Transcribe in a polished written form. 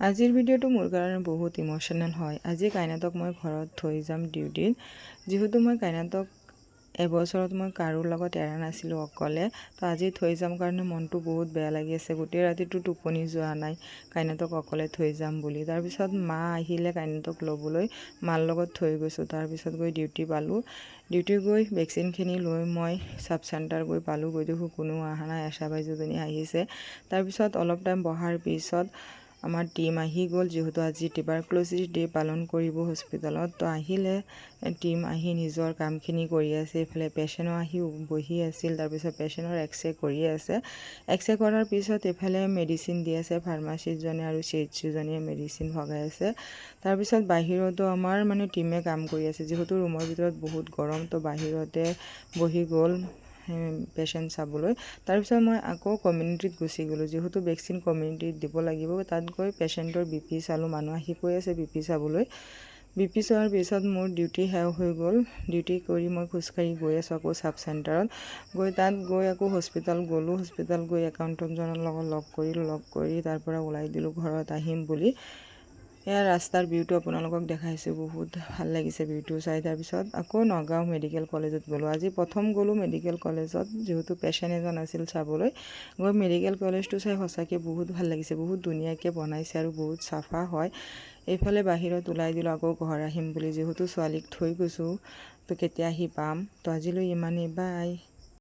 আজিৰ ভিডিঅ'টো মোৰ কাৰণে বহুত ইমোশ্যনেল হয়। আজি কাইনাতক মই ঘৰত থৈ যাম ডিউটিত। যিহেতু মই কাইনাতক এবছৰত মই কাৰো লগত এৰা নাছিলোঁ অকলে, তো আজি থৈ যাম কাৰণে মনটো বহুত বেয়া লাগি আছে। গোটেই ৰাতিটো টোপনি যোৱা নাই কাইনাতক অকলে থৈ যাম বুলি। তাৰপিছত মা আহিলে কাইনাতক ল'বলৈ, মাৰ লগত থৈ গৈছোঁ। তাৰপিছত গৈ ডিউটি পালোঁ। ডিউটি গৈ ভেকচিনখিনি লৈ মই চাব চেণ্টাৰ গৈ পালোঁ। গৈ দেখোঁ কোনো অহা নাই, আশা বাইদেউজনী আহিছে। তাৰপিছত অলপ টাইম বহাৰ পিছত আমাৰ টিম আহি গ'ল। যিহেতু আজি টিউবাৰকুলোচিছ ডে পালন কৰিব হস্পিটেলত, তো আহিলে টিম আহি নিজৰ কামখিনি কৰি আছে। এইফালে পেচেণ্টো আহি বহি আছিল। তাৰপিছত পেচেণ্টৰ এক্সৰে কৰি আছে। এক্সৰে কৰাৰ পিছত এইফালে মেডিচিন দি আছে ফাৰ্মাচিষ্টজনে আৰু CHCজনীয়ে মেডিচিন ভগাই আছে। তাৰপিছত বাহিৰতো আমাৰ টিমে কাম কৰি আছে। যিহেতু ৰুমৰ ভিতৰত বহুত গৰম, তো বাহিৰতে বহি গ'ল পেচেণ্ট চাবলৈ। তাৰপিছত মই আকৌ কমিউনিটিত গুচি গ'লোঁ। যিহেতু ভেকচিন কমিউনিটিত দিব লাগিব, তাত গৈ পেচেণ্টৰ BP চালোঁ। মানুহ আহি কৈ আছে BP চাবলৈ। BP চোৱাৰ পিছত মোৰ ডিউটি শেষ হৈ গ'ল। ডিউটি কৰি মই খোজকাঢ়ি গৈ আছোঁ আকৌ চাব চেণ্টাৰত। তাত গৈ আকৌ হস্পিটেল গ'লোঁ। হস্পিটেল গৈ একাউণ্টেণ্টজনৰ লগত লগ কৰি তাৰ পৰা ওলাই দিলোঁ ঘৰত আহিম বুলি। এয়া ৰাস্তাৰ ভিউটো আপোনালোকক দেখাইছোঁ। বহুত ভাল লাগিছে ভিউটো চাই। তাৰপিছত আকৌ নগাঁও মেডিকেল কলেজত গ'লোঁ। আজি প্ৰথম গ'লোঁ মেডিকেল কলেজত, যিহেতু পেচেণ্ট এজন আছিল চাবলৈ। গৈ মেডিকেল কলেজটো চাই সঁচাকৈ বহুত ভাল লাগিছে। বহুত ধুনীয়াকৈ বনাইছে আৰু বহুত চাফা হয়। এইফালে বাহিৰত ওলাই দিলোঁ আকৌ ঘৰ আহিম বুলি। যিহেতু ছোৱালীক থৈ গৈছোঁ, তো কেতিয়া আহি পাম। তো আজিলৈ ইমানেই, বাই।